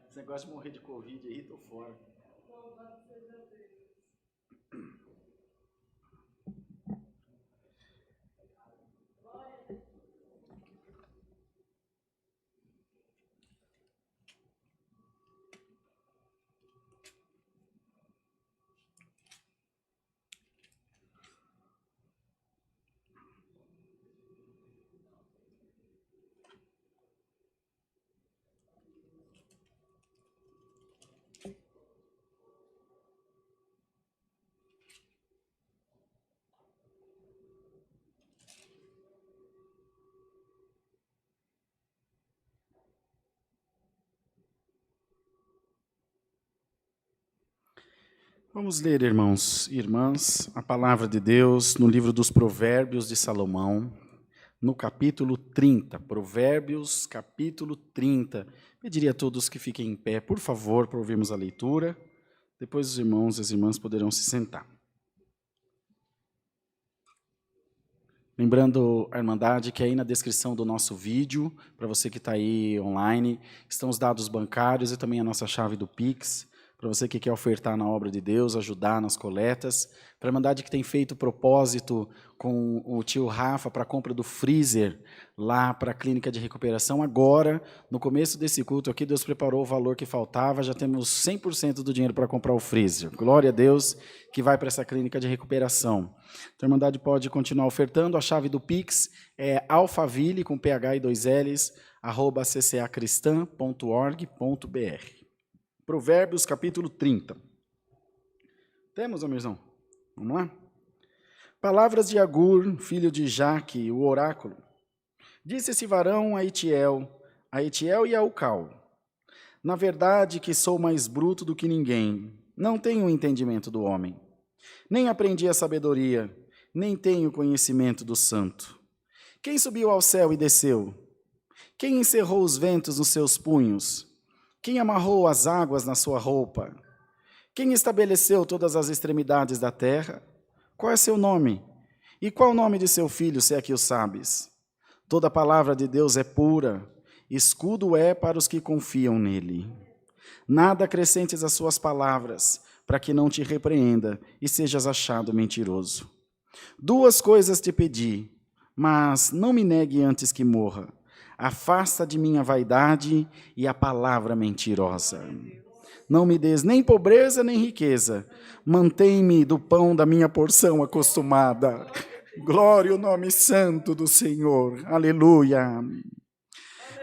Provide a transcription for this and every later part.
Esse negócio de morrer de Covid aí, tô fora. Vamos ler, irmãos e irmãs, a palavra de Deus no livro dos Provérbios de Salomão, no capítulo 30. Provérbios, capítulo 30. Pediria a todos que fiquem em pé, por favor, para ouvirmos a leitura. Depois os irmãos e as irmãs poderão se sentar. Lembrando a Irmandade que aí na descrição do nosso vídeo, para você que está aí online, estão os dados bancários e também a nossa chave do Pix, para você que quer ofertar na obra de Deus, ajudar nas coletas. Para a Irmandade que tem feito propósito com o tio Rafa para a compra do freezer lá para a clínica de recuperação. Agora, no começo desse culto aqui, Deus preparou o valor que faltava, já temos 100% do dinheiro para comprar o freezer. Glória a Deus que vai para essa clínica de recuperação. Então, a Irmandade pode continuar ofertando. A chave do Pix é alfaville, com PH e 2 Ls, @ccacristã.org.br. Provérbios, capítulo 30. Temos, Amirzão? Vamos lá? Palavras de Agur, filho de Jaque, o oráculo. Disse esse varão a Itiel e a Ucal: na verdade que sou mais bruto do que ninguém, não tenho o entendimento do homem. Nem aprendi a sabedoria, nem tenho conhecimento do santo. Quem subiu ao céu e desceu? Quem encerrou os ventos nos seus punhos? Quem amarrou as águas na sua roupa? Quem estabeleceu todas as extremidades da terra? Qual é seu nome? E qual o nome de seu filho, se é que o sabes? Toda palavra de Deus é pura, escudo é para os que confiam nele. Nada acrescentes às suas palavras, para que não te repreenda e sejas achado mentiroso. 2 coisas te pedi, mas não me negue antes que morra. Afasta de mim a vaidade e a palavra mentirosa. Não me des nem pobreza nem riqueza. Mantém-me do pão da minha porção acostumada. Glória ao nome santo do Senhor. Aleluia.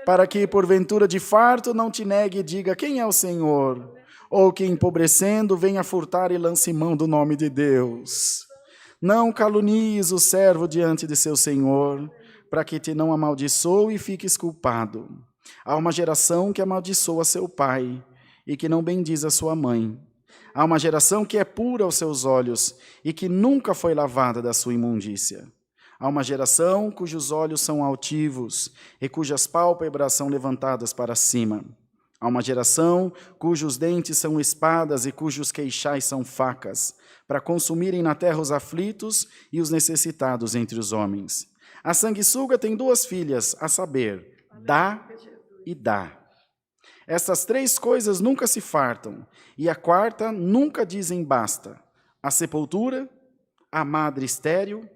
Para que, porventura de farto, não te negue e diga: quem é o Senhor? Ou que, empobrecendo, venha furtar e lance mão do nome de Deus. Não calunies o servo diante de seu Senhor, para que te não amaldiçoe e fiques culpado. Há uma geração que amaldiçoa seu pai e que não bendiz a sua mãe. Há uma geração que é pura aos seus olhos e que nunca foi lavada da sua imundícia. Há uma geração cujos olhos são altivos e cujas pálpebras são levantadas para cima. Há uma geração cujos dentes são espadas e cujos queixais são facas, para consumirem na terra os aflitos e os necessitados entre os homens. A sanguessuga tem 2 filhas, a saber, dá e dá. Estas 3 coisas nunca se fartam, e a 4ª nunca dizem basta. A sepultura, a madre estéril,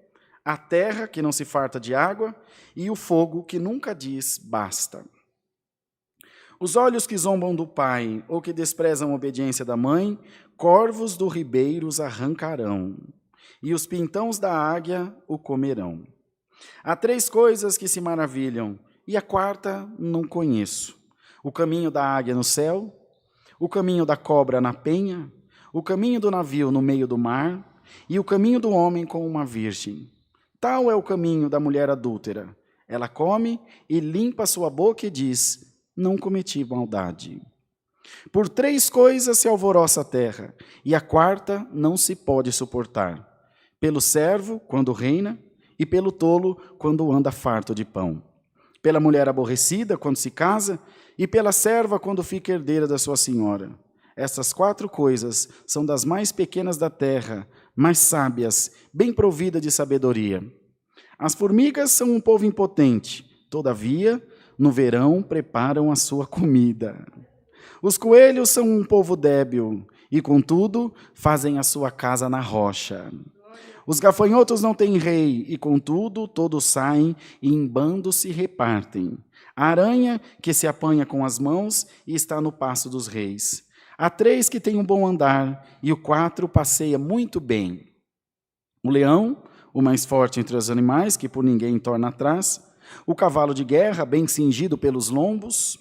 a terra que não se farta de água, e o fogo que nunca diz basta. Os olhos que zombam do pai, ou que desprezam a obediência da mãe, corvos do ribeiro os arrancarão, e os pintões da águia o comerão. Há 3 coisas que se maravilham, e a 4ª não conheço. O caminho da águia no céu, o caminho da cobra na penha, o caminho do navio no meio do mar, e o caminho do homem com uma virgem. Tal é o caminho da mulher adúltera. Ela come e limpa sua boca e diz: não cometi maldade. Por 3 coisas se alvoroça a terra, e a 4ª não se pode suportar. Pelo servo, quando reina, e pelo tolo, quando anda farto de pão. Pela mulher aborrecida, quando se casa, e pela serva, quando fica herdeira da sua senhora. Essas 4 coisas são das mais pequenas da terra, mais sábias, bem provida de sabedoria. As formigas são um povo impotente, todavia, no verão preparam a sua comida. Os coelhos são um povo débil, e contudo fazem a sua casa na rocha. Os gafanhotos não têm rei, e contudo todos saem e em bando se repartem. A aranha que se apanha com as mãos e está no passo dos reis. Há 3 que têm um bom andar, e o 4 passeia muito bem. O leão, o mais forte entre os animais, que por ninguém torna atrás. O cavalo de guerra, bem cingido pelos lombos.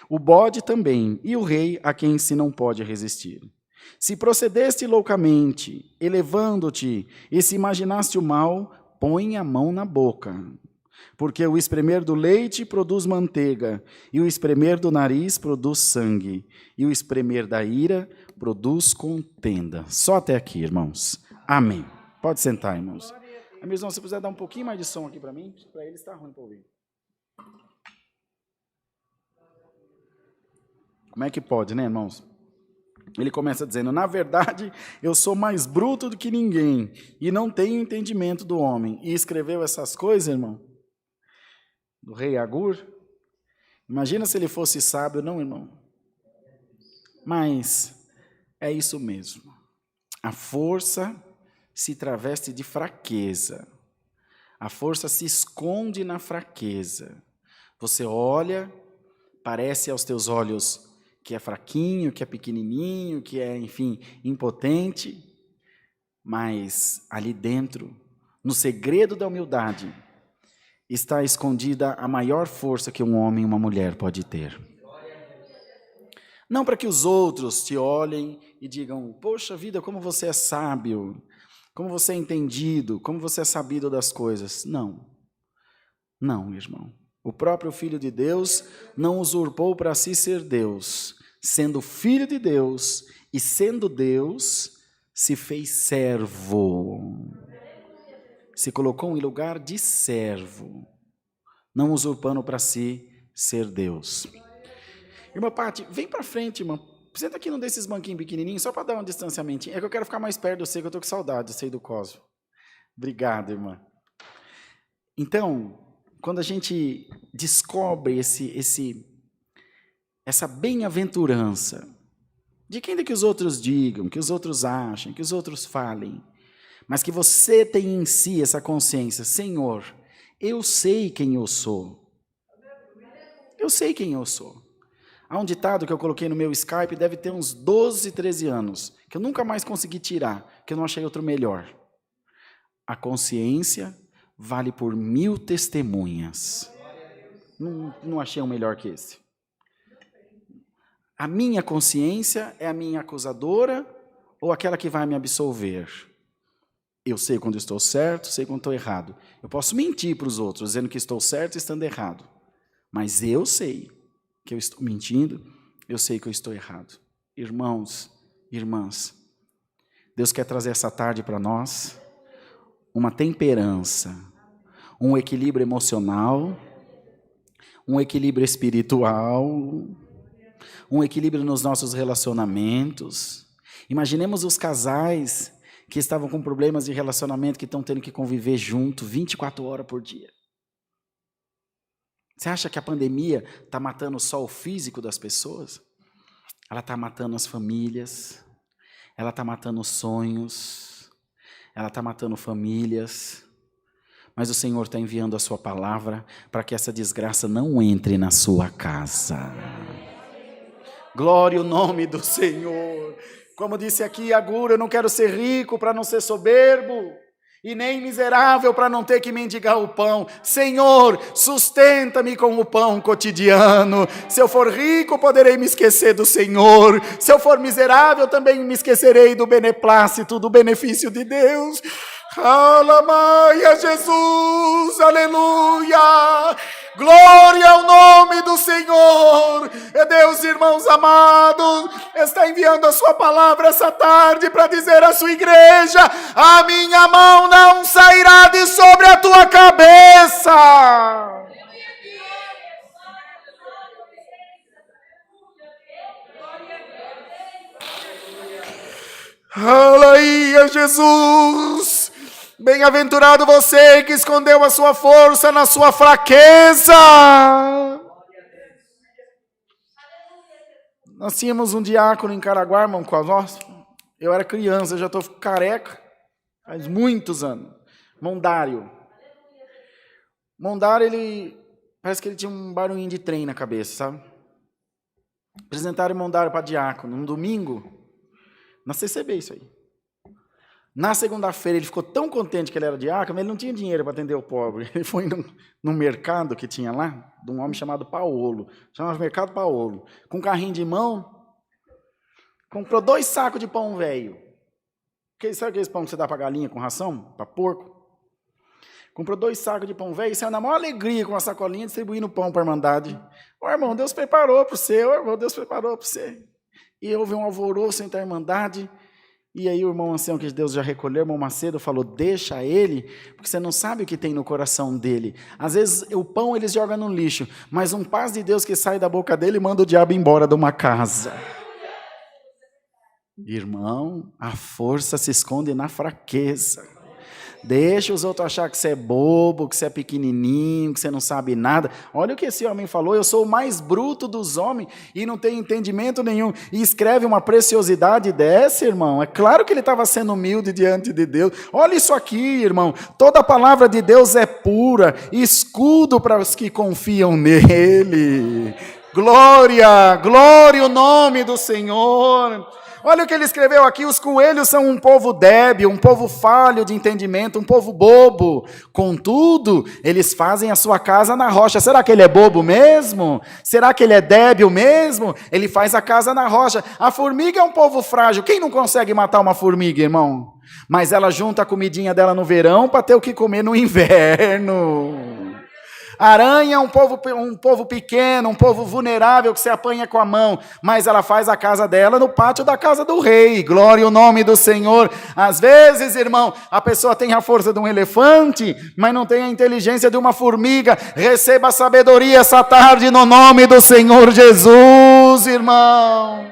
O bode também, e o rei, a quem se não pode resistir. Se procedeste loucamente, elevando-te, e se imaginaste o mal, põe a mão na boca. Porque o espremer do leite produz manteiga, e o espremer do nariz produz sangue, e o espremer da ira produz contenda. Só até aqui, irmãos. Amém. Pode sentar, irmãos. Irmãos, se você puder dar um pouquinho mais de som aqui para mim, para eles está ruim para ouvir. Como é que pode, né, irmãos? Ele começa dizendo, na verdade, eu sou mais bruto do que ninguém, e não tenho entendimento do homem. E escreveu essas coisas, irmão, do rei Agur. Imagina se ele fosse sábio, não, irmão? Mas é isso mesmo. A força se traveste de fraqueza. A força se esconde na fraqueza. Você olha, parece aos teus olhos que é fraquinho, que é pequenininho, que é, enfim, impotente, mas ali dentro, no segredo da humildade, está escondida a maior força que um homem e uma mulher pode ter. Não para que os outros te olhem e digam, poxa vida, como você é sábio, como você é entendido, como você é sabido das coisas. Não, não, irmão. O próprio Filho de Deus não usurpou para si ser Deus. Sendo Filho de Deus e sendo Deus, se fez servo. Se colocou em lugar de servo, não usurpando para si ser Deus. Irmã Pati, vem para frente, irmã. Senta aqui num desses banquinhos pequenininhos, só para dar um distanciamento. É que eu quero ficar mais perto, eu sei que eu estou com saudade, eu sei do Cosmo. Obrigado, irmã. Então, quando a gente descobre essa bem-aventurança, de que ainda que os outros digam, que os outros achem, que os outros falem, mas que você tem em si essa consciência, Senhor, eu sei quem eu sou. Eu sei quem eu sou. Há um ditado que eu coloquei no meu Skype, deve ter uns 12, 13 anos, que eu nunca mais consegui tirar, que eu não achei outro melhor. A consciência vale por 1000 testemunhas. Não achei um melhor que esse. A minha consciência é a minha acusadora ou aquela que vai me absolver? Eu sei quando estou certo, sei quando estou errado. Eu posso mentir para os outros, dizendo que estou certo e estando errado. Mas eu sei que eu estou mentindo, eu sei que eu estou errado. Irmãos, irmãs, Deus quer trazer essa tarde para nós uma temperança, um equilíbrio emocional, um equilíbrio espiritual, um equilíbrio nos nossos relacionamentos. Imaginemos os casais que estavam com problemas de relacionamento, que estão tendo que conviver junto 24 horas por dia. Você acha que a pandemia está matando só o físico das pessoas? Ela está matando as famílias, ela está matando os sonhos, ela está matando famílias. Mas o Senhor está enviando a sua palavra para que essa desgraça não entre na sua casa. Glória ao nome do Senhor. Como disse aqui Agur, eu não quero ser rico para não ser soberbo, e nem miserável para não ter que mendigar o pão. Senhor, sustenta-me com o pão cotidiano. Se eu for rico, poderei me esquecer do Senhor. Se eu for miserável, também me esquecerei do beneplácito, do benefício de Deus. Aleluia, Jesus, aleluia. Glória ao nome do Senhor. É Deus, irmãos amados, está enviando a sua palavra essa tarde para dizer à sua igreja: a minha mão não sairá de sobre a tua cabeça. Aleluia, Jesus. Bem-aventurado você que escondeu a sua força na sua fraqueza. Nós tínhamos um diácono em Caraguá, irmão, com nós. Eu era criança, eu já estou careca, faz muitos anos. Mondário. Mondário, ele parece que ele tinha um barulhinho de trem na cabeça, sabe? Apresentaram Mondário para diácono, no domingo, na CCB isso aí. Na segunda-feira ele ficou tão contente que ele era diácono, mas ele não tinha dinheiro para atender o pobre. Ele foi no mercado que tinha lá, de um homem chamado Paolo, chamava Mercado Paolo, com um carrinho de mão, comprou 2 sacos de pão velho. Sabe aqueles pão que você dá para galinha com ração? Para porco? Comprou 2 sacos de pão velho e saiu na maior alegria com a sacolinha distribuindo pão para a Irmandade. Ô irmão, Deus preparou para você, ô irmão, Deus preparou para você. E houve um alvoroço entre a Irmandade. E aí o irmão ancião, que Deus já recolheu, o irmão Macedo, falou, deixa ele, porque você não sabe o que tem no coração dele. Às vezes o pão eles jogam no lixo, mas um paz de Deus que sai da boca dele manda o diabo embora de uma casa. Irmão, a força se esconde na fraqueza. Deixa os outros achar que você é bobo, que você é pequenininho, que você não sabe nada. Olha o que esse homem falou, eu sou o mais bruto dos homens e não tenho entendimento nenhum. E escreve uma preciosidade dessa, irmão. É claro que ele estava sendo humilde diante de Deus. Olha isso aqui, irmão. Toda a palavra de Deus é pura, escudo para os que confiam nele. Glória, glória o nome do Senhor. Olha o que ele escreveu aqui, os coelhos são um povo débil, um povo falho de entendimento, um povo bobo. Contudo, eles fazem a sua casa na rocha. Será que ele é bobo mesmo? Será que ele é débil mesmo? Ele faz a casa na rocha. A formiga é um povo frágil. Quem não consegue matar uma formiga, irmão? Mas ela junta a comidinha dela no verão para ter o que comer no inverno. Aranha é um povo pequeno, um povo vulnerável que se apanha com a mão, mas ela faz a casa dela no pátio da casa do rei. Glória ao nome do Senhor. Às vezes, irmão, a pessoa tem a força de um elefante, mas não tem a inteligência de uma formiga. Receba a sabedoria essa tarde no nome do Senhor Jesus, irmão.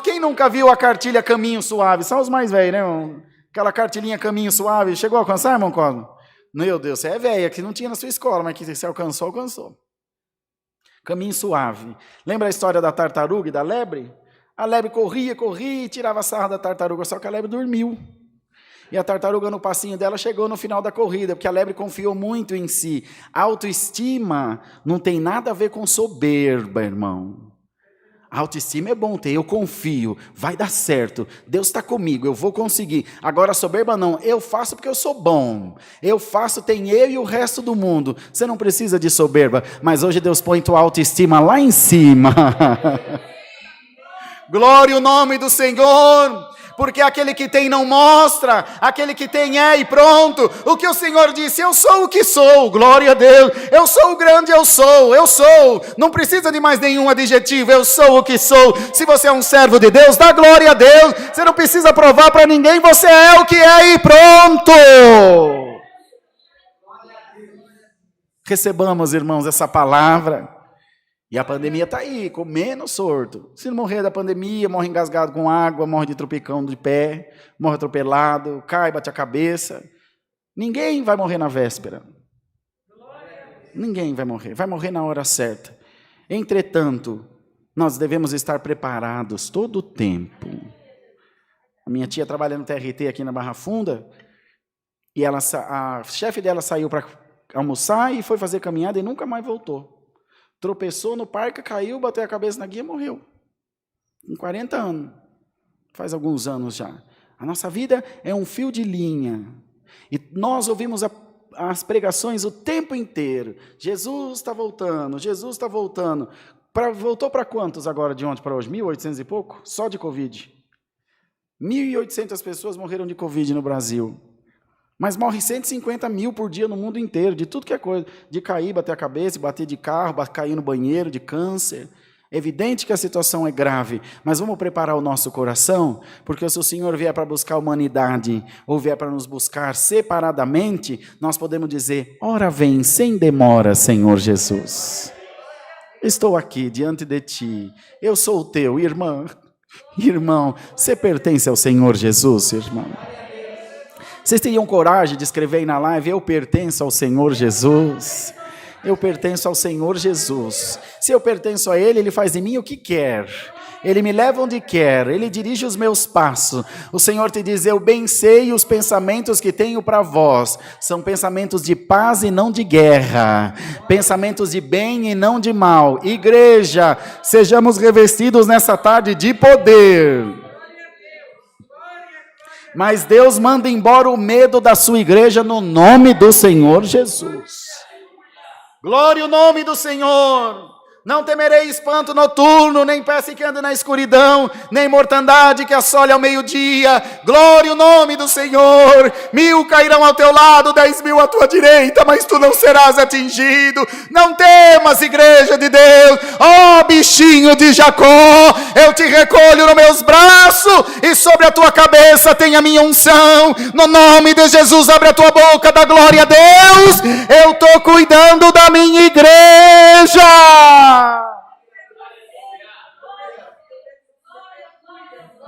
Quem nunca viu a cartilha Caminho Suave? Só os mais velhos, né, irmão? Aquela cartilhinha Caminho Suave. Chegou a alcançar, irmão Cosmo? Meu Deus, você é velha, que não tinha na sua escola, mas que você alcançou, alcançou. Caminho Suave. Lembra a história da tartaruga e da lebre? A lebre corria e tirava sarro da tartaruga, só que a lebre dormiu. E a tartaruga no passinho dela chegou no final da corrida, porque a lebre confiou muito em si. Autoestima não tem nada a ver com soberba, irmão. A autoestima é bom ter, eu confio, vai dar certo, Deus está comigo, eu vou conseguir. Agora soberba não, eu faço porque eu sou bom, eu faço, tem eu e o resto do mundo. Você não precisa de soberba, mas hoje Deus põe tua autoestima lá em cima. Glória ao nome do Senhor. Porque aquele que tem não mostra, aquele que tem é e pronto. O que o Senhor disse, eu sou o que sou, glória a Deus. Eu sou o grande, eu sou. Não precisa de mais nenhum adjetivo, eu sou o que sou. Se você é um servo de Deus, dá glória a Deus. Você não precisa provar para ninguém, você é o que é e pronto. Recebamos, irmãos, essa palavra. E a pandemia está aí, comendo sorto. Se não morrer da pandemia, morre engasgado com água, morre de tropicão de pé, morre atropelado, cai, bate a cabeça. Ninguém vai morrer na véspera. Ninguém vai morrer na hora certa. Entretanto, nós devemos estar preparados todo o tempo. A minha tia trabalha no TRT aqui na Barra Funda, e a chefe dela saiu para almoçar e foi fazer caminhada e nunca mais voltou. Tropeçou no parque, caiu, bateu a cabeça na guia e morreu. Com 40 anos. Faz alguns anos já. A nossa vida é um fio de linha. E nós ouvimos as pregações o tempo inteiro. Jesus está voltando, Jesus está voltando. Voltou para quantos agora, de ontem para hoje? 1.800 e pouco? Só de Covid. 1.800 pessoas morreram de Covid no Brasil. Mas morre 150 mil por dia no mundo inteiro, de tudo que é coisa. De cair, bater a cabeça, bater de carro, cair no banheiro, de câncer. É evidente que a situação é grave, mas vamos preparar o nosso coração, porque se o Senhor vier para buscar a humanidade, ou vier para nos buscar separadamente, nós podemos dizer, ora vem, sem demora, Senhor Jesus. Estou aqui diante de Ti, eu sou o teu, irmão, você pertence ao Senhor Jesus, irmão. Vocês teriam coragem de escrever aí na live, eu pertenço ao Senhor Jesus. Eu pertenço ao Senhor Jesus. Se eu pertenço a Ele, Ele faz em mim o que quer. Ele me leva onde quer, Ele dirige os meus passos. O Senhor te diz, eu bem sei os pensamentos que tenho para vós. São pensamentos de paz e não de guerra. Pensamentos de bem e não de mal. Igreja, sejamos revestidos nessa tarde de poder. Mas Deus manda embora o medo da sua igreja no nome do Senhor Jesus. Glória ao nome do Senhor. Não temerei espanto noturno, nem peste que ande na escuridão, nem mortandade que assole ao meio-dia. Glória ao nome do Senhor. 1000 cairão ao teu lado, 10.000 à tua direita, mas tu não serás atingido. Não temas, igreja de Deus. Ó bichinho de Jacó, eu te recolho nos meus braços, e sobre a tua cabeça tem a minha unção. No nome de Jesus, abre a tua boca, dá glória a Deus. Eu estou cuidando da minha igreja.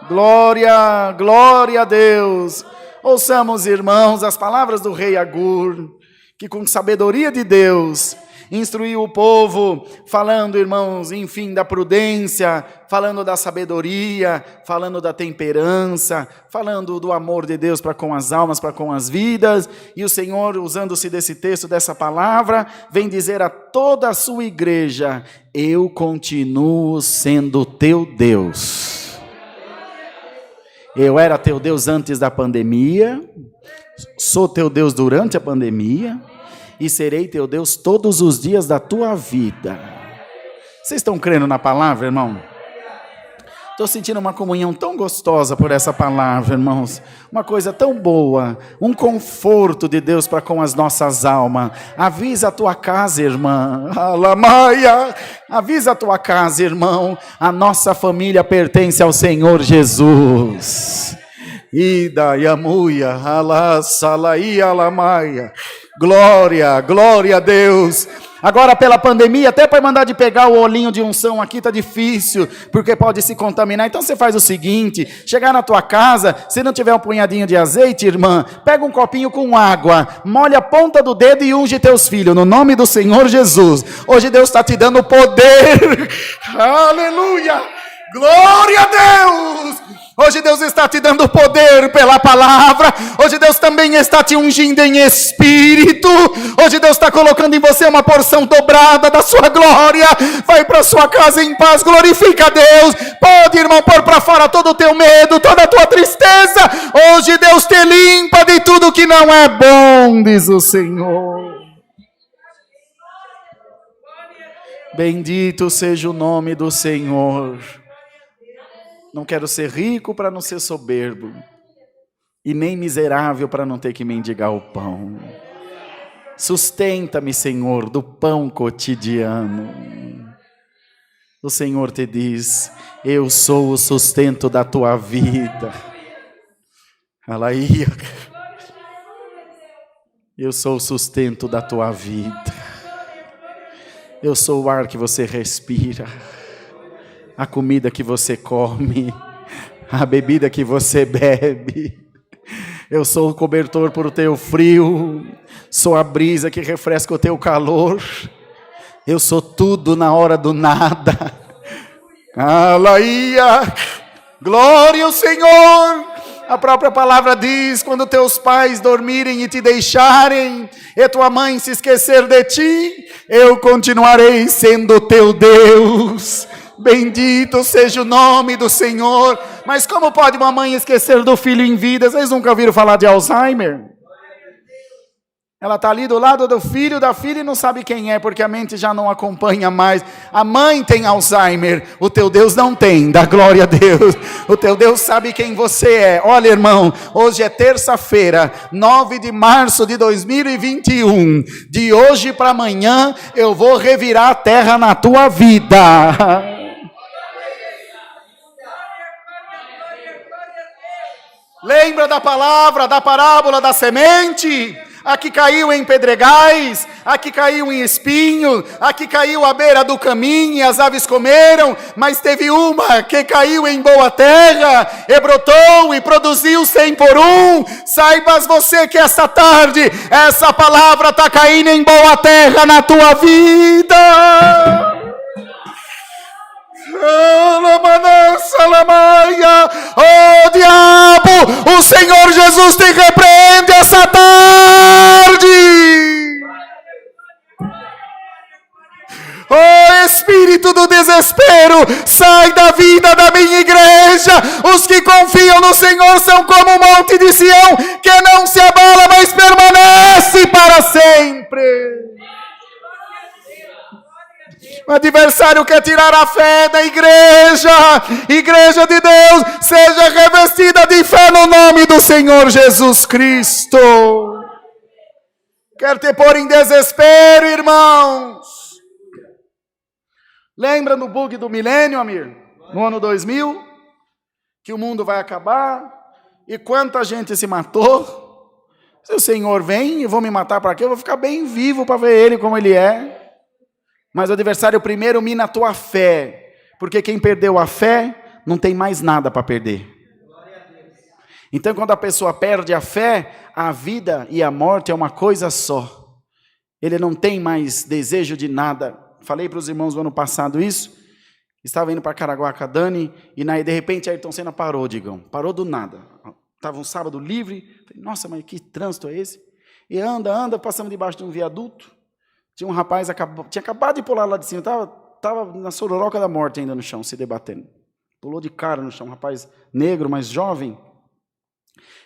Glória, glória a Deus. Ouçamos, irmãos, as palavras do rei Agur, que com sabedoria de Deus instruiu o povo, falando, irmãos, enfim, da prudência, falando da sabedoria, falando da temperança, falando do amor de Deus para com as almas, para com as vidas. E o Senhor, usando-se desse texto, dessa palavra, vem dizer a toda a sua igreja: eu continuo sendo teu Deus. Eu era teu Deus antes da pandemia, sou teu Deus durante a pandemia, e serei teu Deus todos os dias da tua vida. Vocês estão crendo na palavra, irmão? Estou sentindo uma comunhão tão gostosa por essa palavra, irmãos. Uma coisa tão boa, um conforto de Deus para com as nossas almas. Avisa a tua casa, irmã. Alamaia. Avisa a tua casa, irmão. A nossa família pertence ao Senhor Jesus. Ida yamuia, ala salai alamaia. Glória, glória a Deus. Agora pela pandemia, até para mandar de pegar o olhinho de unção aqui tá difícil, porque pode se contaminar. Então você faz o seguinte: chegar na tua casa, se não tiver um punhadinho de azeite, irmã, pega um copinho com água, molha a ponta do dedo e unge teus filhos, no nome do Senhor Jesus. Hoje Deus está te dando poder. Aleluia, glória a Deus. Hoje Deus está te dando poder pela palavra. Hoje Deus também está te ungindo em espírito. Hoje Deus está colocando em você uma porção dobrada da sua glória. Vai para sua casa em paz, glorifica a Deus. Pode, irmão, pôr para fora todo o teu medo, toda a tua tristeza. Hoje Deus te limpa de tudo que não é bom, diz o Senhor. Bendito seja o nome do Senhor. Não quero ser rico para não ser soberbo, e nem miserável para não ter que mendigar o pão. Sustenta-me, Senhor, do pão cotidiano. O Senhor te diz: eu sou o sustento da tua vida. Alaia. Eu sou o sustento da tua vida. Eu sou o ar que você respira, a comida que você come, a bebida que você bebe. Eu sou o cobertor para o teu frio, sou a brisa que refresca o teu calor. Eu sou tudo na hora do nada. Aleluia! Glória ao Senhor! A própria palavra diz: quando teus pais dormirem e te deixarem, e tua mãe se esquecer de ti, eu continuarei sendo teu Deus. Bendito seja o nome do Senhor. Mas como pode uma mãe esquecer do filho em vida? Vocês nunca ouviram falar de Alzheimer? Ela está ali do lado do filho, da filha, e não sabe quem é, porque a mente já não acompanha mais. A mãe tem Alzheimer, o teu Deus não tem, dá glória a Deus. O teu Deus sabe quem você é. Olha, irmão, hoje é terça-feira, 9 de março de 2021. De hoje para amanhã, eu vou revirar a terra na tua vida. Lembra da palavra, da parábola da semente? A que caiu em pedregais, a que caiu em espinho, a que caiu à beira do caminho e as aves comeram, mas teve uma que caiu em boa terra, e brotou e produziu 100 por 1. Saibas você que essa tarde, essa palavra está caindo em boa terra na tua vida. Oh diabo, o Senhor Jesus te repreende essa tarde. Oh espírito do desespero, sai da vida da minha igreja. Os que confiam no Senhor são como o monte de Sião, que não se abala, mas permanece para sempre. O adversário quer tirar a fé da igreja. Igreja de Deus, seja revestida de fé no nome do Senhor Jesus Cristo. Quer te pôr em desespero, irmãos. Lembra no bug do milênio, Amir? No ano 2000? Que o mundo vai acabar. E quanta gente se matou. Se o Senhor vem, eu vou me matar para quê? Eu vou ficar bem vivo para ver Ele como Ele é. Mas o adversário primeiro mina a tua fé, porque quem perdeu a fé, não tem mais nada para perder. Então quando a pessoa perde a fé, a vida e a morte é uma coisa só. Ele não tem mais desejo de nada. Falei para os irmãos no ano passado isso, estava indo para Caraguá, Dani, e de repente Ayrton Senna parou, Digão, parou do nada. Estava um sábado livre, falei, nossa, mas que trânsito é esse? E anda, passamos debaixo de um viaduto. Tinha um rapaz, tinha acabado de pular lá de cima, estava na sororoca da morte ainda no chão, se debatendo. Pulou de cara no chão, um rapaz negro, mas jovem.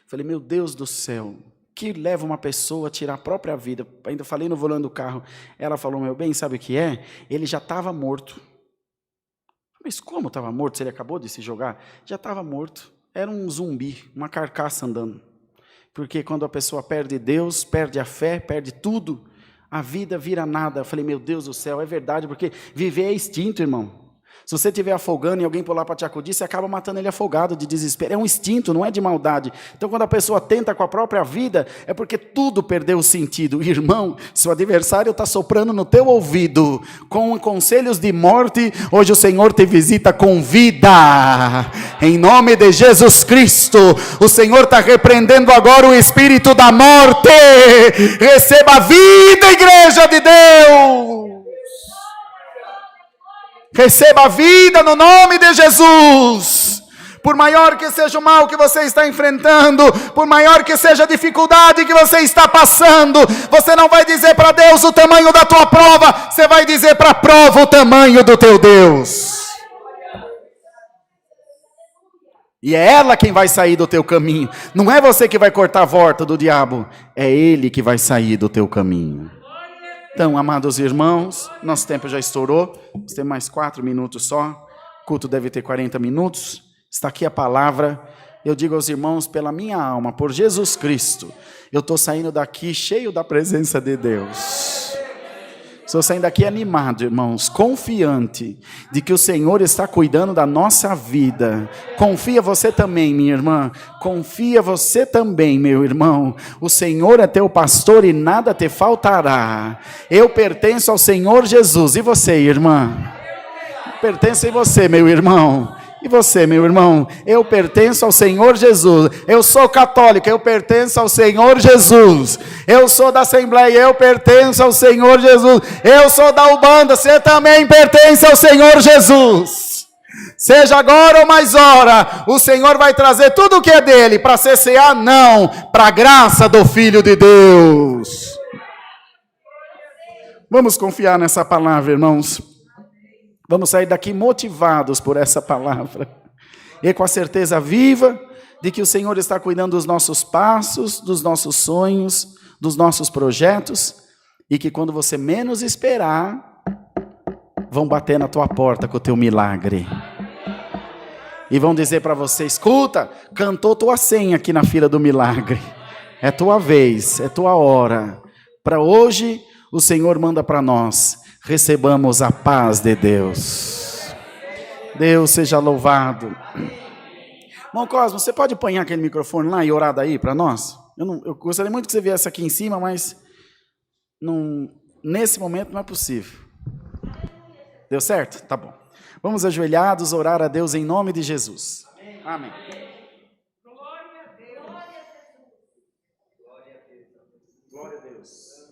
Falei, meu Deus do céu, que leva uma pessoa a tirar a própria vida? Ainda falei no volante do carro. Ela falou, meu bem, sabe o que é? Ele já estava morto. Mas como estava morto se ele acabou de se jogar? Já estava morto. Era um zumbi, uma carcaça andando. Porque quando a pessoa perde Deus, perde a fé, perde tudo, a vida vira nada. Eu falei, meu Deus do céu, é verdade, porque viver é instinto, irmão. Se você estiver afogando e alguém pular para te acudir, você acaba matando ele afogado de desespero. É um instinto, não é de maldade. Então, quando a pessoa tenta com a própria vida, é porque tudo perdeu o sentido. Irmão, se o adversário está soprando no teu ouvido com conselhos de morte, hoje o Senhor te visita com vida. Em nome de Jesus Cristo, o Senhor está repreendendo agora o espírito da morte. Receba a vida, igreja de Deus. Receba a vida no nome de Jesus. Por maior que seja o mal que você está enfrentando, por maior que seja a dificuldade que você está passando, você não vai dizer para Deus o tamanho da tua prova, você vai dizer para a prova o tamanho do teu Deus. E é ela quem vai sair do teu caminho. Não é você que vai cortar a volta do diabo, é ele que vai sair do teu caminho. Então, amados irmãos, nosso tempo já estourou, nós temos mais 4 minutos só, o culto deve ter 40 minutos, está aqui a palavra. Eu digo aos irmãos, pela minha alma, por Jesus Cristo, eu estou saindo daqui cheio da presença de Deus. Estou saindo daqui animado, irmãos, confiante de que o Senhor está cuidando da nossa vida. Confia você também, minha irmã. Confia você também, meu irmão. O Senhor é teu pastor e nada te faltará. Eu pertenço ao Senhor Jesus. E você, irmã? Pertence a você, meu irmão. E você, meu irmão? Eu pertenço ao Senhor Jesus. Eu sou católico, eu pertenço ao Senhor Jesus. Eu sou da Assembleia, eu pertenço ao Senhor Jesus. Eu sou da Ubanda, você também pertence ao Senhor Jesus. Seja agora ou mais hora, o Senhor vai trazer tudo o que é dele para cessear, não, para a graça do Filho de Deus. Vamos confiar nessa palavra, irmãos. Vamos sair daqui motivados por essa palavra. E com a certeza viva de que o Senhor está cuidando dos nossos passos, dos nossos sonhos, dos nossos projetos. E que quando você menos esperar, vão bater na tua porta com o teu milagre. E vão dizer para você, escuta, cantou tua senha aqui na fila do milagre. É tua vez, é tua hora. Para hoje, o Senhor manda para nós. Recebamos a paz de Deus. Deus seja louvado. Irmão Cosmo, você pode apanhar aquele microfone lá e orar daí para nós? Eu gostaria muito que você viesse aqui em cima, mas nesse momento não é possível. Deu certo? Tá bom. Vamos ajoelhados orar a Deus em nome de Jesus. Amém. Glória a Deus. Glória a Deus. Glória a Deus.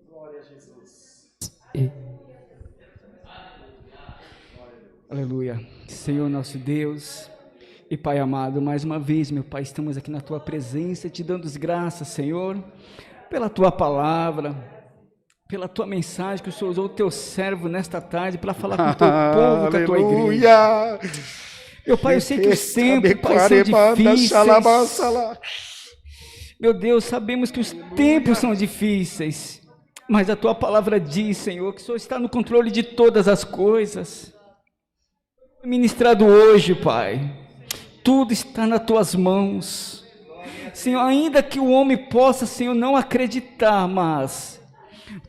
Glória a Jesus. Aleluia. Senhor nosso Deus e Pai amado, mais uma vez, meu Pai, estamos aqui na Tua presença, te dando as graças, Senhor, pela Tua palavra, pela Tua mensagem que o Senhor usou o Teu servo nesta tarde para falar com o Teu povo, com a Tua igreja. Meu Pai, eu sei que os tempos, Pai, são difíceis. Meu Deus, sabemos que os tempos são difíceis, mas a Tua palavra diz, Senhor, que o Senhor está no controle de todas as coisas. Ministrado hoje, Pai, tudo está nas Tuas mãos, Senhor, ainda que o homem possa, Senhor, não acreditar, mas,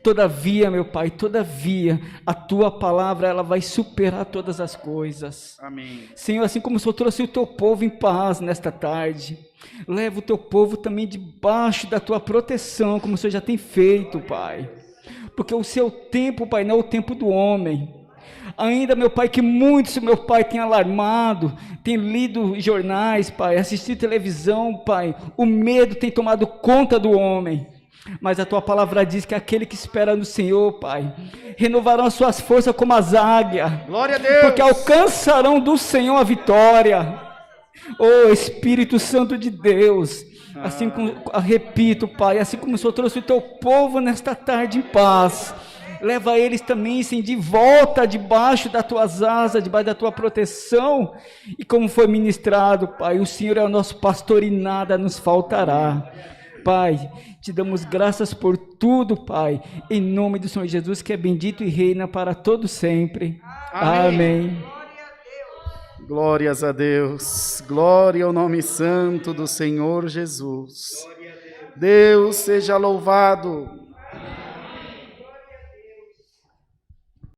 todavia, meu Pai, todavia, a Tua palavra, ela vai superar todas as coisas. Amém. Senhor, assim como o Senhor trouxe o Teu povo em paz nesta tarde, leva o Teu povo também debaixo da Tua proteção, como o Senhor já tem feito, Pai, porque o Seu tempo, Pai, não é o tempo do homem. Ainda, meu Pai, que muitos, meu Pai, têm alarmado, têm lido jornais, Pai, assistido televisão, Pai, o medo tem tomado conta do homem, mas a Tua palavra diz que aquele que espera no Senhor, Pai, renovarão as suas forças como as águias. Glória a Deus! Porque alcançarão do Senhor a vitória. Oh, Espírito Santo de Deus, assim como, repito, Pai, assim como o Senhor trouxe o Teu povo nesta tarde em paz, leva eles também, sim, de volta debaixo das Tuas asas, debaixo da Tua proteção, e como foi ministrado, Pai, o Senhor é o nosso pastor e nada nos faltará. Pai, te damos graças por tudo, Pai, em nome do Senhor Jesus, que é bendito e reina para todo sempre. Amém. Amém. Glórias a Deus, glória ao nome santo do Senhor Jesus. Deus seja louvado.